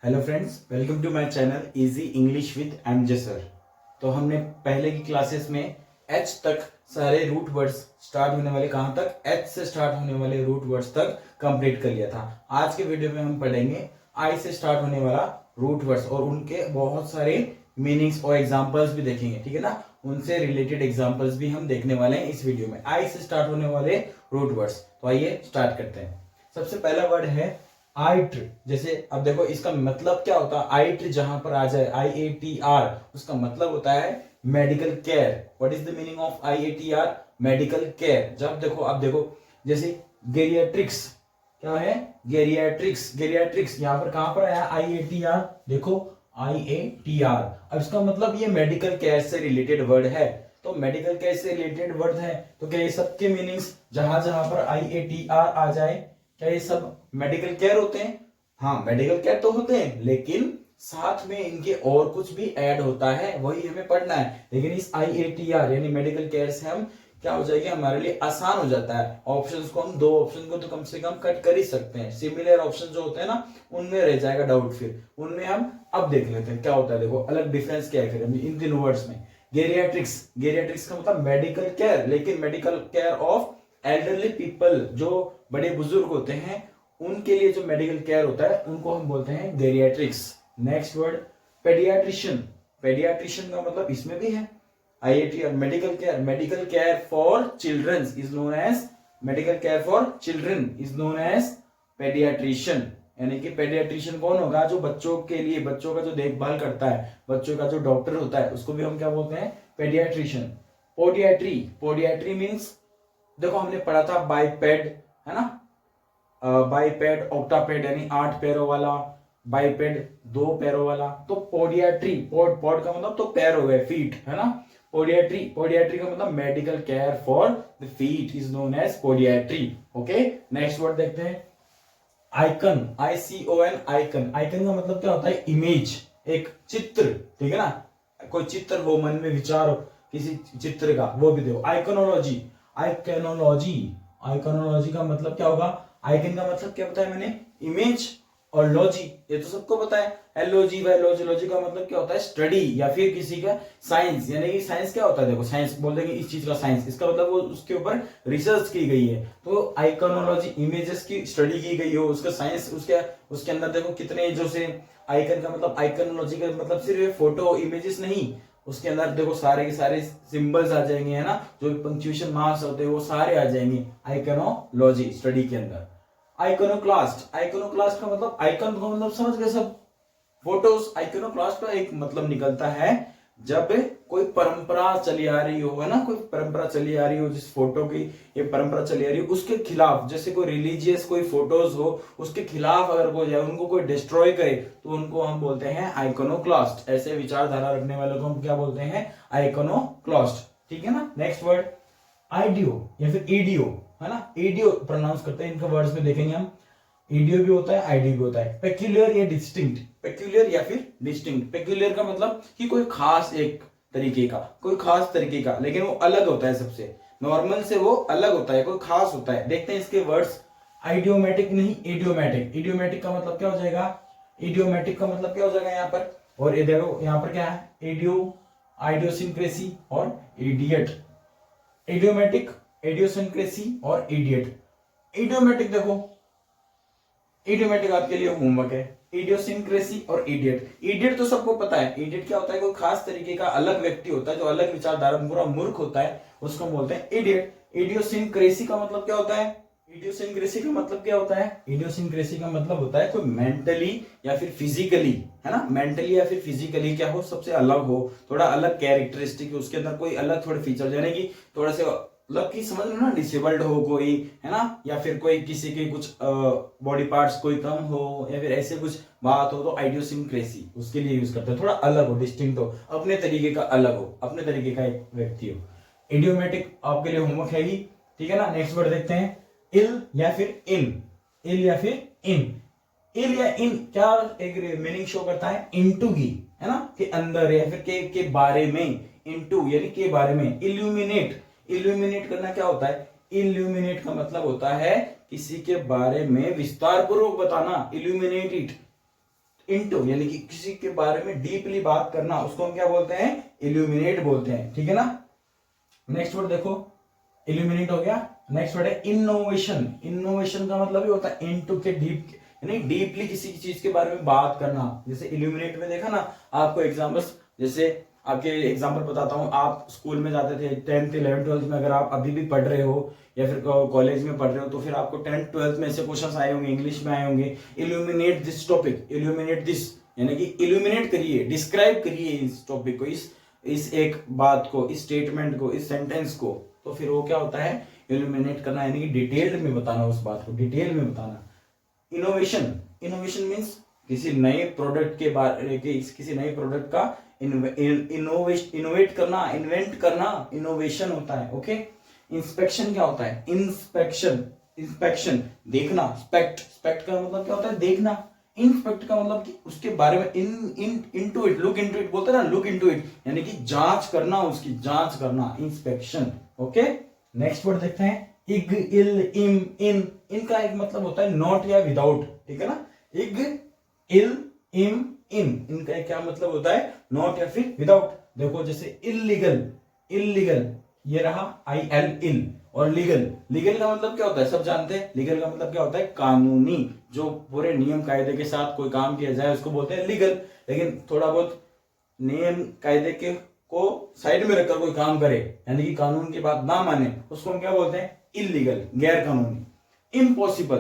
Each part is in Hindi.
Hello friends, welcome to my channel easy English with MJ sir. तो हमने पहले की क्लासेस में एच तक सारे रूट वर्ड्स स्टार्ट होने वाले, कहां तक, एच से स्टार्ट होने वाले रूट वर्ड्स तक कंप्लीट कर लिया था। आज के वीडियो में हम पढ़ेंगे आई से स्टार्ट होने वाला रूट वर्ड्स और उनके बहुत सारे मीनिंग्स और एग्जांपल्स भी देखेंगे, ठीक है ना। उनसे रिलेटेड एग्जांपल्स भी हम देखने वाले हैं इस वीडियो में, आई से स्टार्ट होने वाले रूट वर्ड्स। तो आइए स्टार्ट करते हैं। सबसे पहला वर्ड है आइट्र। जैसे अब देखो इसका मतलब क्या होता है, आइट्र जहां पर आ जाए IATR, उसका मतलब होता है medical care. What is the meaning of IATR? Medical care. जब देखो, अब देखो जैसे गेरियाट्रिक्स, क्या है गेरियाट्रिक्स, गेरियाट्रिक्स यहां पर कहां पर आया IATR, देखो IATR। अब इसका मतलब ये मेडिकल केयर से रिलेटेड वर्ड है। तो मेडिकल केयर से रिलेटेड वर्ड है तो क्या ये सबके मीनिंग्स जहां जहां पर IATR आ जाए, क्या ये सब मेडिकल केयर होते हैं? हाँ, मेडिकल केयर तो होते हैं, लेकिन साथ में इनके और कुछ भी ऐड होता है, वही हमें पढ़ना है। लेकिन इस IATR यानी मेडिकल केयर से हम क्या हो जाएगी, हमारे लिए आसान हो जाता है। ऑप्शंस को हम, दो ऑप्शन को तो कम से कम कट कर ही सकते हैं। सिमिलर ऑप्शन जो होते हैं ना, उनमें रह जाएगा डाउट, फिर उनमें हम अब देख लेते हैं क्या होता है। देखो अलग डिफरेंस क्या है फिर इन तीनों वर्ड्स में। गेरियाट्रिक्स, गेरियाट्रिक्स का मतलब मेडिकल केयर, लेकिन medical care of elderly people, जो बड़े बुजुर्ग होते हैं उनके लिए जो मेडिकल केयर होता है उनको हम बोलते हैं geriatrics. Next word pediatrician. Pediatrician का मतलब इसमें भी है IATR, medical care. Medical care for children is known as, medical care for children is known as pediatrician. यानी कि पेडियाट्रिशियन कौन होगा, जो बच्चों के लिए, बच्चों का जो देखभाल करता है, बच्चों का जो डॉक्टर होता है, उसको भी हम क्या बोलते हैं, पेडियाट्रिशियन। पोडियाट्री, पोडियाट्री मीन्स देखो हमने पढ़ा था बाइपेड, है ना, बाइपेड, ऑक्टापेड यानी 8 पैरों वाला, बाइपेड 2 पैरों वाला। तो पोडियाट्री, पॉड, पॉड का मतलब तो पैर हो गए, फीट, है ना। पोडियाट्री, पोडियाट्री का मतलब medical care for the feet is known as podiatry. Okay, next word देखते हैं आइकन, ICON, आइकन। आइकन का मतलब क्या होता है, इमेज, एक चित्र, ठीक है ना। कोई चित्र हो, मन में विचार हो किसी चित्र का, वो भी देखो। आइकनोलॉजी, आइकनोलॉजी, आइकनोलॉजी का मतलब क्या होगा, आइकन का मतलब क्या बताया मैंने, इमेज, और लॉजी ये तो सबको पता है, एलओजी व लॉजी। लॉजी का मतलब क्या होता है, स्टडी या फिर किसी का साइंस। यानी कि साइंस क्या होता है, देखो साइंस बोल देंगे इस चीज का साइंस, इसका मतलब वो उसके ऊपर रिसर्च की गई है। तो आइकनोलॉजी, इमेजेस की स्टडी की गई हो, उसका साइंस, उसके अंदर देखो कितने जो से आइकन का मतलब, आइकनोलॉजी का मतलब सिर्फ फोटो इमेजेस नहीं, उसके अंदर देखो सारे के सारे सिंबल्स आ जाएंगे, है ना, जो पंक्चुएशन मार्क्स होते हैं वो सारे आ जाएंगे आइकनोलॉजी स्टडी के अंदर। आइकोनोक्लास्ट, आइकोनोक्लास्ट का मतलब, आइकन का मतलब समझ गए सब, फोटोज। आइकोनोक्लास्ट का एक मतलब निकलता है जब कोई परंपरा चली आ रही हो, है ना, कोई परंपरा चली आ रही हो, जिस फोटो की ये परंपरा चली आ रही हो उसके खिलाफ, जैसे कोई रिलीजियस कोई फोटोज हो उसके खिलाफ अगर कोई जाए, उनको कोई डिस्ट्रॉय करे, तो उनको हम बोलते हैं आइकोनोक्लास्ट। ऐसे विचारधारा रखने वालों को हम क्या बोलते हैं, आइकोनोक्लास्ट, ठीक है ना। नेक्स्ट वर्ड आइडियो या फिर ईडियो, है ना, ईडियो प्रोनाउंस करते हैं, इनका वर्ड्स में देखेंगे हम। ईडियो भी होता है, आइडियो भी होता है। पेक्यूलियर या डिस्टिंक्ट, पेक्यूलियर या फिर डिस्टिंक्ट। पेक्यूलियर का मतलब कि कोई खास एक तरीके का, कोई खास तरीके का, लेकिन वो अलग होता है सबसे, नॉर्मल से वो अलग होता है, कोई खास होता है। देखते हैं इसके वर्ड्स। आइडियोमेटिक नहीं, इडियोमेटिक। इडियोमेटिक का मतलब क्या हो जाएगा, इडियोमेटिक का मतलब क्या हो जाएगा यहाँ पर, और ये देखो यहाँ पर क्या है, एडियो, आइडियोसिंक्रेसी और इडियट। इडियोमेटिक, इडियोसिंक्रेसी और इडियट। इडियोमेटिक देखो, इडियोमेटिक आपके लिए होमवर्क है, इडियोसिंक्रेसी और इडियट। इडियट तो सबको पता है, इडियट क्या होता है, कोई खास तरीके का अलग व्यक्ति होता है जो अलग विचारधारा, पूरा मूर्ख होता है, उसको बोलते हैं इडियट। इडियोसिंक्रेसी का मतलब क्या होता है, इडियोसिंक्रेसी का मतलब क्या होता है, इडियोसिंक्रेसी का मतलब होता है कोई मेंटली या फिर फिजिकली, है ना, मेंटली या फिर फिजिकली क्या हो, सबसे अलग हो, थोड़ा अलग कैरेक्टरिस्टिक, उसके अंदर कोई अलग थोड़े फीचर, यानी कि थोड़ा से मतलब कि समझ लो ना, डिसेबल्ड हो कोई, है ना, या फिर कोई किसी के कुछ बॉडी पार्ट्स कोई कम हो, या फिर ऐसे कुछ बात हो, तो आइडियोसिंक्रेसी उसके लिए यूज करते हैं, थोड़ा अलग हो, डिस्टिंक्ट हो, अपने तरीके का अलग हो, अपने तरीके का एक व्यक्ति हो। इडियोमेटिक आपके लिए होमवर्क है ही, ठीक है ना। नेक्स्ट वर्ड देखते हैं इल या फिर इन, इल या फिर इन। इल या इन क्या एक मीनिंग शो करता है, इनटू की, है ना, के अंदर या फिर के बारे में, इनटू यानी के बारे में। इल्यूमिनेट, इल्यूमिनेट करना क्या होता है, इल्यूमिनेट का मतलब होता है किसी के बारे में विस्तार पूर्वक बताना, इल्यूमिनेट इट। इनटू यानी कि किसी के बारे में डीपली बात करना, उसको हम क्या बोलते हैं, इल्यूमिनेट बोलते हैं, ठीक है ना। नेक्स्ट वर्ड देखो, इल्यूमिनेट हो गया। नेक्स्ट वर्ड है इनोवेशन। इनोवेशन का मतलब ये होता है इनटू के डीप, यानी डीपली किसी चीज के बारे में बात करना। जैसे इल्यूमिनेट में देखा ना आपको एग्जाम्पल्स, जैसे आपके एग्जाम्पल बताता हूँ, आप स्कूल में जाते थे 10th 11th 12th में, अगर आप अभी भी पढ़ रहे हो या फिर कॉलेज में पढ़ रहे हो, तो फिर आपको 10th 12th में ऐसे क्वेश्चंस आए होंगे, इंग्लिश में आए होंगे, illuminate this topic, illuminate this, यानी कि इल्यूमिनेट करिए, डिस्क्राइब करिए इस टॉपिक को, इस एक बात को, इस स्टेटमेंट को, इस सेंटेंस को। तो फिर वो क्या होता है, इल्यूमिनेट करना, यानी कि डिटेल्ड में बताना, उस बात को डिटेल में बताना। इनोवेशन, इनोवेशन मीन्स किसी नए प्रोडक्ट के बारे, किसी नए प्रोडक्ट का इनोवेट करना, इन्वेंट करना, इनोवेशन होता है। ओके। इंस्पेक्शन क्या होता है, इंस्पेक्शन, इंस्पेक्शन देखना, स्पेक्ट, स्पेक्ट का मतलब क्या होता है, देखना। इंस्पेक्ट का मतलब कि उसके बारे में into it, look into it बोलते हैं ना, लुक इनटू इट, यानी कि जांच करना, उसकी जांच करना, इंस्पेक्शन। ओके। नेक्स्ट वर्ड देखते हैं, इग, इल, इम, इन। इनका एक मतलब होता है नॉट या विदाउट, ठीक है ना। इग, इल, इम, इन, इनका क्या मतलब होता है, नॉट या फिर विदाउट। देखो जैसे इलीगल, इलीगल ये रहा IL, इल, और लीगल, लीगल का मतलब क्या होता है, सब जानते हैं, लीगल का मतलब क्या होता है, कानूनी, जो पूरे नियम कायदे के साथ कोई काम किया जाए उसको बोलते हैं लीगल। लेकिन थोड़ा बहुत नियम कायदे के को साइड में रखकर कोई काम करे, यानी कि कानून की बात ना माने, उसको हम क्या बोलते हैं, इलीगल, गैर कानूनी। इम्पॉसिबल,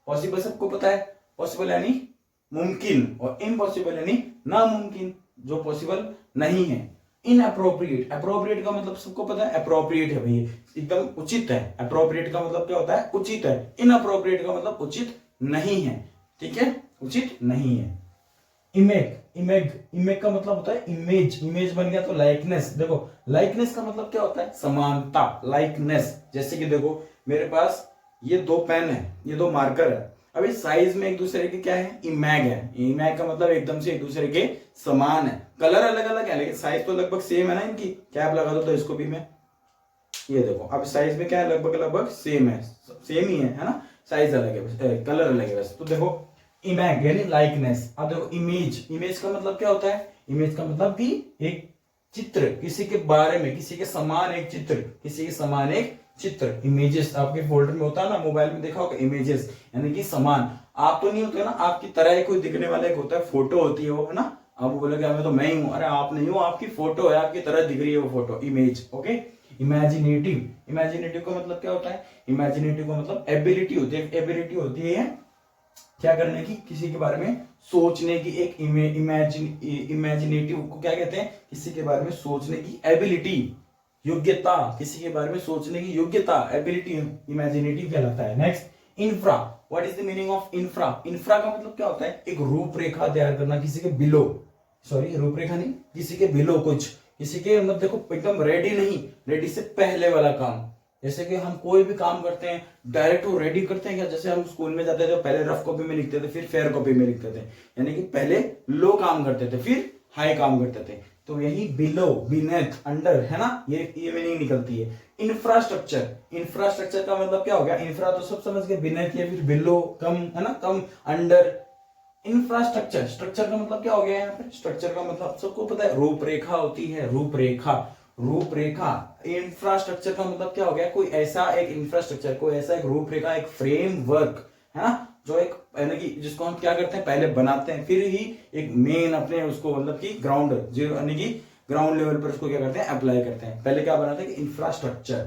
पॉसिबल सबको पता है, पॉसिबल यानी मुमकिन, और इम्पॉसिबल यानी नामुमकिन, जो पॉसिबल नहीं है। इनअप्रोप्रिएट, अप्रोप्रिएट का मतलब सबको पता है, अप्रोप्रिएट है भैया, एकदम उचित है। अप्रोप्रिएट का मतलब क्या होता है, उचित है। इनअप्रोप्रिएट का मतलब उचित नहीं है, ठीक है, उचित नहीं है। इमेज, इमेज, इमेज का मतलब होता है इमेज, इमेज बन गया तो लाइकनेस। देखो लाइकनेस का मतलब क्या होता है, समानता, लाइकनेस। जैसे कि देखो मेरे पास ये दो पेन है, ये दो मार्कर है, अभी साइज में एक दूसरे के क्या है, इमैग है। इमैग का मतलब एकदम से एक दूसरे के समान है, कलर अलग अलग है लेकिन साइज तो लगभग सेम है ना इनकी। कैप लगा दो तो इसको भी मैं, ये देखो अब साइज में क्या है, लगभग लगभग सेम है, सेम ही है ना, साइज अलग है, कलर अलग है बस। तो देखो इमेज यानी लाइकनेस। अब देखो इमेज, इमेज का मतलब क्या होता है, इमेज का मतलब कि एक चित्र, किसी के बारे में, किसी के समान एक चित्र, किसी के समान एक चित्र। इमेजेस आपके फोल्डर में होता है ना, मोबाइल में देखा होगा, इमेजेस यानी कि समान। आप तो नहीं होते ना, आपकी तरह कोई दिखने वाला एक होता है, फोटो होती है वो, है ना। आप बोलोगे मैं तो मैं ही हूं, अरे आप नहीं हो, आपकी फोटो है, आपकी तरह दिख रही है वो photo, image. Okay. Imaginative, imaginative का मतलब क्या होता है, इमेजिनेटिव का मतलब एबिलिटी होती है, एबिलिटी होती है क्या करने की, किसी के बारे में सोचने की, एक इमेजिनेटिव को क्या कहते हैं, किसी के बारे में सोचने की एबिलिटी, योग्यता, किसी के बारे में सोचने की योग्यता, एबिलिटी इमेजिनेटिव कहलाता है। Next infra, what is the meaning of infra. Infra का मतलब क्या होता है, एक रूपरेखा तैयार करना, किसी के बिलो, सॉरी रूपरेखा नहीं, किसी के बिलो, कुछ किसी के मतलब देखो एकदम रेडी नहीं, रेडी से पहले वाला काम। जैसे कि हम कोई भी काम करते हैं डायरेक्ट वो रेडी करते हैं क्या, जैसे हम स्कूल में जाते थे तो पहले रफ कॉपी में लिखते थे, फिर फेयर कॉपी में लिखते थे, यानी कि पहले लो काम करते थे फिर हाई काम करते थे। तो यही बिलो, बीनेथ, अंडर, है ना, ये मीनिंग निकलती है। इंफ्रास्ट्रक्चर, इंफ्रास्ट्रक्चर का मतलब क्या हो गया, इंफ्रा तो सब समझ गए, बीनेथ या फिर बिलो, कम, है ना, कम, अंडर। इंफ्रास्ट्रक्चर, स्ट्रक्चर का मतलब क्या हो गया यहाँ पे, स्ट्रक्चर का मतलब सबको पता है, रूपरेखा होती है, रूपरेखा, रूपरेखा। इंफ्रास्ट्रक्चर का मतलब क्या हो गया, कोई ऐसा एक इंफ्रास्ट्रक्चर, कोई ऐसा एक रूपरेखा, एक फ्रेमवर्क, है ना, जो एक यानी कि जिसको हम क्या करते हैं, पहले बनाते हैं फिर ही एक मेन अपने उसको मतलब कि ग्राउंड जीरो यानी कि ग्राउंड लेवल पर उसको क्या करते हैं, अप्लाई करते हैं। पहले क्या बनाते हैं कि इंफ्रास्ट्रक्चर।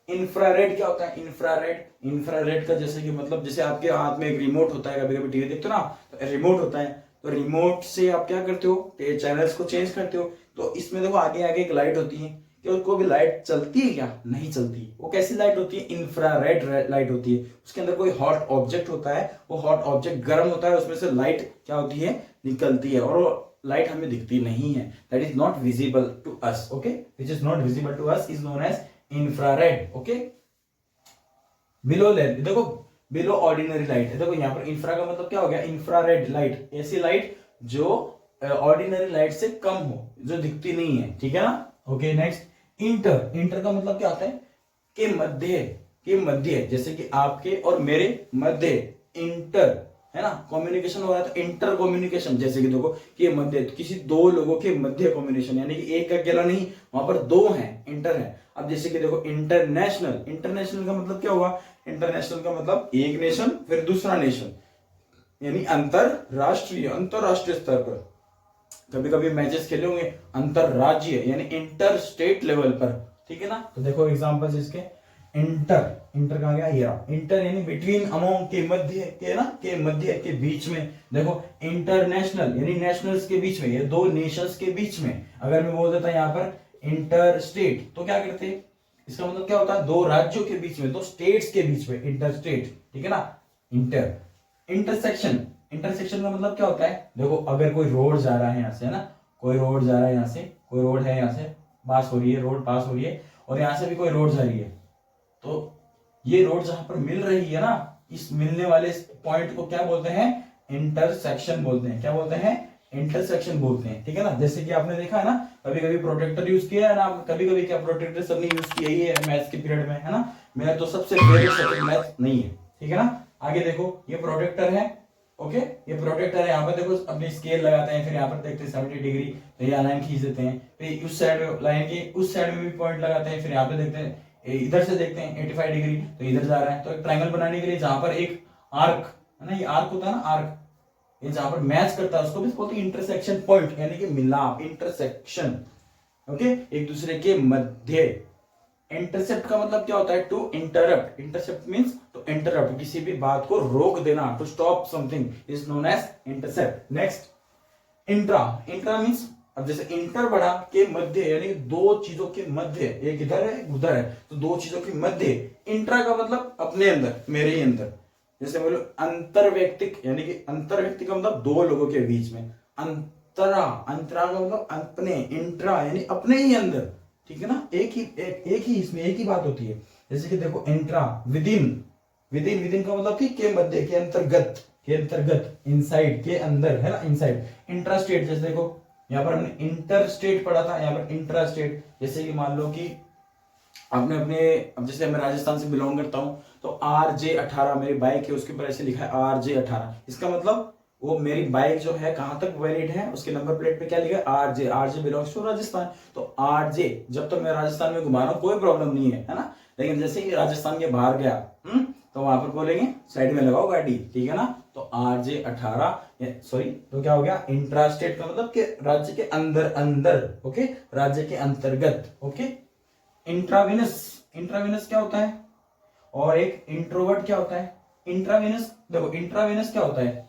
इंफ्रारेड क्या होता है, इंफ्रारेड, इंफ्रारेड का जैसे कि मतलब जैसे आपके हाथ में एक रिमोट होता है, कभी कभी टीवी देखते हो ना, तो रिमोट होता है, तो रिमोट से आप क्या करते हो, चैनल्स को चेंज करते हो। तो इसमें देखो आगे आगे एक लाइट होती है, कि उसको भी लाइट चलती है क्या, नहीं चलती। वो कैसी लाइट होती है, इंफ्रारेड लाइट होती है। उसके अंदर कोई हॉट ऑब्जेक्ट होता है, वो हॉट ऑब्जेक्ट गर्म होता है, उसमें से लाइट क्या होती है, निकलती है, और वो लाइट हमें दिखती नहीं है, that is not visible to us. Okay, which is not visible to us is known as infrared. Okay. Below length, देखो बिलो ऑर्डिनरी लाइट, देखो यहाँ पर इंफ्रा का मतलब क्या हो गया, इंफ्रारेड लाइट, ऐसी लाइट जो ऑर्डिनरी लाइट से कम हो, जो दिखती नहीं है, ठीक है ना। ओके। नेक्स्ट इंटर, इंटर का मतलब क्या होता है, के मध्य, के मध्य, जैसे कि आपके और मेरे मध्य, इंटर, है ना, कम्युनिकेशन हो रहा है तो इंटर कम्युनिकेशन, जैसे कि देखो कि मध्य, किसी दो लोगों के मध्य कम्युनिकेशन, यानी कि एक अकेला नहीं, वहां पर दो हैं, इंटर है। अब जैसे कि देखो इंटरनेशनल, इंटरनेशनल का मतलब क्या हुआ, इंटरनेशनल का मतलब एक नेशन फिर दूसरा नेशन, यानी अंतरराष्ट्रीय, अंतरराष्ट्रीय स्तर पर। कभी कभी मैचेस खेले होंगे अंतरराज्यीय यानी इंटर स्टेट लेवल पर, ठीक है ना। तो देखो एग्जांपल्स इसके, इंटर, इंटर कहा गया ये, इंटर यानी बिटवीन, अमोंग के मध्य के ना, के मध्य के बीच में। देखो इंटरनेशनल यानी नेशनल्स के बीच में, ये दो नेशंस के बीच में। अगर मैं बोल देता यहाँ पर इंटर स्टेट तो क्या करते हैं, इसका मतलब क्या होता है, दो राज्यों के बीच में, दो स्टेट्स के बीच में, इंटर स्टेट, ठीक है ना। इंटर, इंटरसेक्शन, इंटरसेक्शन का मतलब क्या होता है, देखो अगर कोई रोड जा रहा है यहाँ से, है ना, कोई रोड जा रहा है यहाँ से, कोई रोड है यहाँ से पास हो रही है, रोड पास हो रही है, और यहाँ से भी कोई रोड जा रही है, तो ये रोड जहां पर मिल रही है ना, इस मिलने वाले पॉइंट को क्या बोलते हैं, इंटरसेक्शन बोलते हैं। क्या बोलते हैं, इंटरसेक्शन बोलते हैं, ठीक है ना। जैसे कि आपने देखा है ना, कभी कभी प्रोटेक्टर यूज किया है ना, कभी कभी क्या प्रोटेक्टर सबने यूज किया ही है मैथ्स के पीरियड में, है ना। मेरा तो सबसे फेवरेट सब्जेक्ट मैथ्स नहीं है, ठीक है ना। आगे देखो ये प्रोटेक्टर है, ओके, ये प्रोटेक्टर है, यहाँ पर देखो अपनी स्केल लगाते हैं, फिर यहाँ पर देखते हैं 70 डिग्री, तो ये लाइन खींच देते हैं, फिर उस साइड लाइन की उस साइड में भी पॉइंट लगाते हैं, फिर यहाँ पे देखते हैं इधर से देखते हैं 85 डिग्री, तो इधर जा रहा है। तो एक ट्रायंगल बनाने के लिए जहां पर एक आर्क है ना, ये आर्क होता है ना, आर्क, ये जहां पर मैच करता है उसको भी बोलते हैं इंटरसेक्शन पॉइंट, यानी कि मिलाप, इंटरसेक्शन, ओके, एक दूसरे के मध्य। इंटरसेप्ट का मतलब क्या होता है, to interrupt, intercept means to interrupt, किसी भी बात को रोक देना, to stop something is known as intercept. Next intra, intra means, अब जैसे इंटर बड़ा के मध्य, यानी दो चीजों के मध्य, एक इधर है एक उधर है, तो दो चीजों के मध्य। इंट्रा का मतलब अपने अंदर, मेरे ही अंदर। जैसे बोलो अंतरवैयक्तिक, यानी कि अंतरव्यक्ति का मतलब दो लोगों के बीच में। अंतरा, अंतरा का मतलब अपने, इंट्रा यानी अपने ही अंदर, ठीक है ना। एक ही इसमें एक ही बात होती है। जैसे कि देखो इंट्रा, विदिन, विदिन, विदिन का मतलब कि के मध्य, के अंतर्गत, के अंतर्गत, इनसाइड के अंदर, है ना, इनसाइड। इंट्रा स्टेट, जैसे देखो यहाँ पर हमने इंटर स्टेट पढ़ा था, यहाँ पर इंट्रा स्टेट। जैसे कि मान लो कि आपने अपने, अब जैसे मैं राजस्थान से बिलोंग करता हूं, तो RJ18 मेरी बाइक है, उसके ऊपर ऐसे लिखा है RJ18, इसका मतलब वो मेरी बाइक जो है कहां तक वैलिड है, उसके नंबर प्लेट पे क्या लिखा है, RJ, RJ belongs to Rajasthan. तो RJ जब तक मैं राजस्थान में घुमा रहा हूं कोई प्रॉब्लम नहीं है ना। लेकिन जैसे ही राजस्थान के बाहर गया, तो वहां पर बोलेंगे साइड में लगाओ गाड़ी, ठीक है ना। तो RJ18, सॉरी, तो क्या हो गया, इंट्रा स्टेट का मतलब कि राज्य के अंदर, अंदर, ओके, राज्य के अंतर्गत, ओके। इंट्राविनस, इंट्राविनस क्या होता है, और एक इंट्रोवर्ट क्या होता है। इंट्राविनस, देखो इंट्राविनस क्या होता है,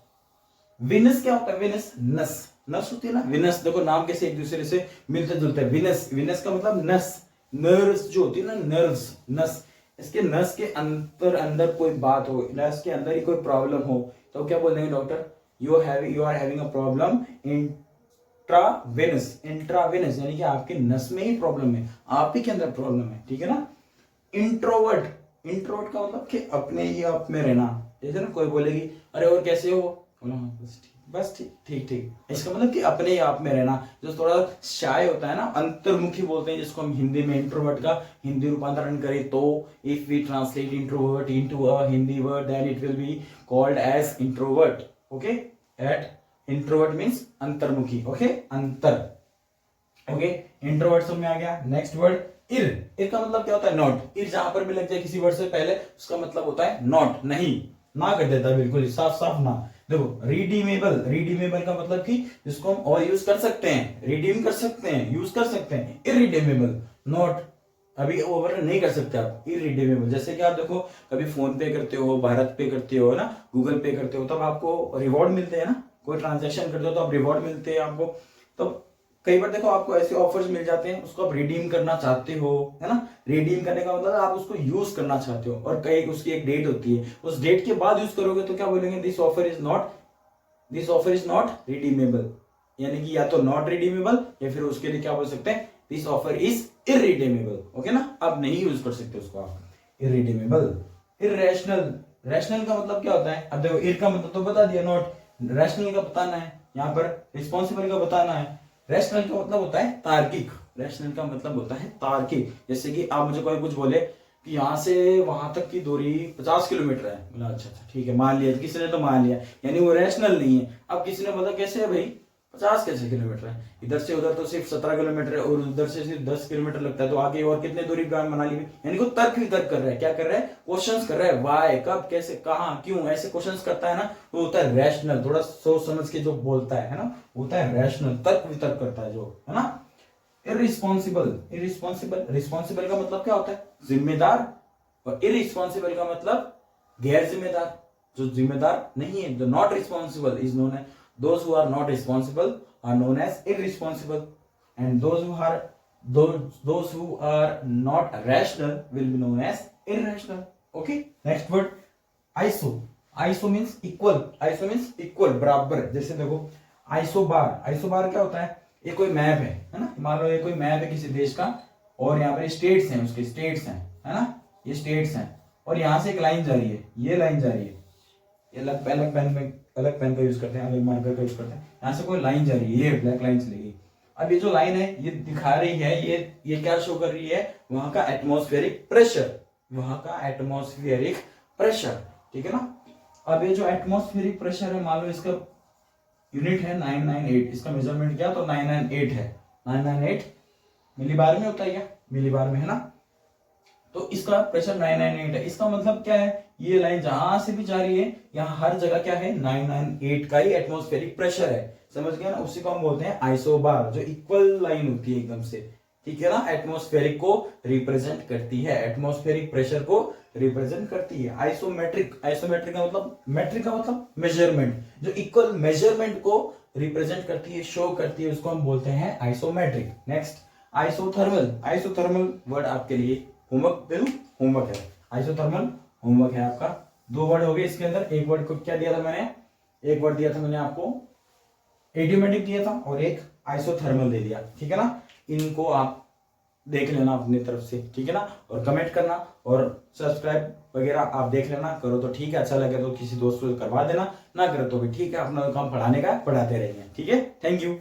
विनस क्या होता है, विनस नस, नस होती है ना, विनस, देखो नाम कैसे एक दूसरे से मिलते जुलते हैं। विनस, विनस का मतलब नस, नर्व्स जो होती है ना, नर्व्स, नस, इसके नस के अंदर कोई बात हो, नस के अंदर ही कोई प्रॉब्लम हो, तो क्या बोल देंगे doctor, you are having a problem intravenous, intravenous यानी कि आपके नस में ही प्रॉब्लम है, आप ही के अंदर प्रॉब्लम है, ठीक है ना। इंट्रोवर्ट, इंट्रोवर्ट का मतलब कि अपने ही आप में रहना। जैसे ना कोई बोलेगी अरे और कैसे हो, बस ठीक ठीक ठीक, इसका मतलब कि अपने ही आप में रहना। जो थोड़ा शाय होता है ना, अंतर्मुखी बोलते हैं जिसको हम हिंदी में। इंट्रोवर्ट का हिंदी रूपांतरण करें तो if we translate introvert into a Hindi word then it will be called as introvert, okay. At introvert means अंतर्मुखी, ओके, अंतर, ओके। इंट्रोवर्ट सब में आ गया। नेक्स्ट वर्ड इर, इर का मतलब क्या होता है, नॉट। इर जहां पर भी लग जाए किसी वर्ड से पहले उसका मतलब होता है नॉट, नहीं, ना कर देता है, बिल्कुल साफ साफ ना। देखो रिडीमेबल, रिडीमेबल का मतलब कि जिसको हम और यूज कर सकते हैं, रिडीम कर सकते हैं, यूज कर सकते हैं। इरिडीमेबल, नॉट अभी ओवर नहीं कर सकते आप, इरिडीमेबल। जैसे कि आप देखो कभी फोन पे करते हो, भारत पे करते हो ना, गूगल पे करते हो, तब आपको रिवॉर्ड मिलते हैं ना, कोई ट्रांजेक्शन करते हो तो आप रिवॉर्ड मिलते हैं आपको। तो कई बार देखो आपको ऐसे ऑफर्स मिल जाते हैं, उसको आप रिडीम करना चाहते हो, है ना। रिडीम करने का मतलब आप उसको यूज करना चाहते हो, और कई उसकी एक डेट होती है, उस डेट के बाद यूज करोगे तो क्या बोलेंगे, this offer is not redeemable, यानी कि या तो नॉट रिडीमेबल या फिर उसके लिए क्या बोल सकते हैं, this offer is irredeemable, okay ना, आप नहीं यूज कर सकते उसको आप, इरिडीमेबल। इरेशनल, रैशनल का मतलब क्या होता है, अब देखो इर का मतलब तो बता दिया, नॉट, रैशनल का बताना है, यहाँ पर रिस्पॉन्सिबल का बताना है। रैशनल का मतलब होता है तार्किक, रैशनल का मतलब होता है तार्किक। जैसे कि आप मुझे कोई कुछ बोले कि यहाँ से वहां तक की दूरी 50 किलोमीटर है। बोला अच्छा अच्छा ठीक है, मान लिया, किसी ने तो मान लिया, यानी वो रैशनल नहीं है। अब किसी ने बोला कैसे है भाई 50 कैसे किलोमीटर है, इधर से उधर तो सिर्फ 17 किलोमीटर है और उधर से सिर्फ 10 किलोमीटर लगता है, तो आगे और कितने दूरी बना ली। यानी वो तर्क वितर्क कर रहा है, क्या कर रहा है, क्वेश्चंस कर रहा है, वाई, कब, कैसे, कहाँ, क्यों, ऐसे क्वेश्चंस करता है ना, तो होता है रैशनल, थोड़ा सोच समझ के जो बोलता है ना, होता है रैशनल, तर्क वितर्क करता है जो, है ना। इररिस्पॉन्सिबल, इररिस्पॉन्सिबल, रिस्पॉन्सिबल का मतलब क्या होता है, जिम्मेदार, और इररिस्पॉन्सिबल का मतलब गैर जिम्मेदार, जो जिम्मेदार नहीं है, जो नॉट रिस्पॉन्सिबल इज नोन है, those who are not responsible are known as irresponsible, and those who are not rational will be known as irrational. Okay, next word iso. Iso means equal, iso means equal, बराबर। जैसे देखो आइसोबार, आइसोबार क्या होता है, ये कोई मैप है ना, मान लो ये कोई मैप है किसी देश का, और यहाँ पर स्टेट्स हैं, उसके स्टेट्स हैं, है ना, ये स्टेट्स हैं, और यहाँ से एक लाइन जा रही है, ये लाइन जा रही है, ये अलग पेन का यूज करते हैं, अलग मार्कर का यूज करते हैं, यहाँ से कोई लाइन जा रही है, ये ब्लैक लाइन चलेगी। अब ये जो लाइन है ये दिखा रही है, ये क्या शो कर रही है, वहां का एटमॉस्फेरिक प्रेशर, वहां का एटमॉस्फेरिक प्रेशर, ठीक है ना। अब ये जो एटमॉस्फेरिक प्रेशर है, मान लो इसका यूनिट है 998, इसका मेजरमेंट क्या, तो 998 है, 998 मिलीबार में होता है, क्या मिलीबार में है ना, तो इसका प्रेशर 998 है। इसका मतलब क्या है, ये लाइन जहां से भी जा रही है, यहाँ हर जगह क्या है, 998 का ही एटमॉस्फेरिक प्रेशर है, समझ गया ना। उसी को हम बोलते हैं आइसोबार, जो इक्वल लाइन होती है एकदम से, ठीक है ना, एटमॉस्फेरिक को रिप्रेजेंट करती है, एटमॉस्फेरिक प्रेशर को रिप्रेजेंट करती है। आइसोमेट्रिक, आइसोमेट्रिक का मतलब, मेट्रिक का मतलब मेजरमेंट, जो इक्वल मेजरमेंट को रिप्रेजेंट करती है, शो करती है, उसको हम बोलते हैं isometric. Next isothermal, isothermal word आपके लिए होमवर्क दे दूं, होमवर्क है, आइसोथर्मल होमवर्क है आपका। 2 वर्ड हो गए इसके अंदर, एक वर्ड को क्या दिया था मैंने, एक वर्ड दिया था मैंने आपको एडियोमेटिक दिया था, और एक आइसोथर्मल दे दिया, ठीक है ना। इनको आप देख लेना अपनी तरफ से, ठीक है ना, और कमेंट करना, और सब्सक्राइब वगैरह आप देख लेना, करो तो ठीक है, अच्छा लगे तो किसी दोस्त को करवा देना, ना करो तो भी ठीक है, अपना काम पढ़ाने का पढ़ाते रहेंगे, ठीक है। Thank you.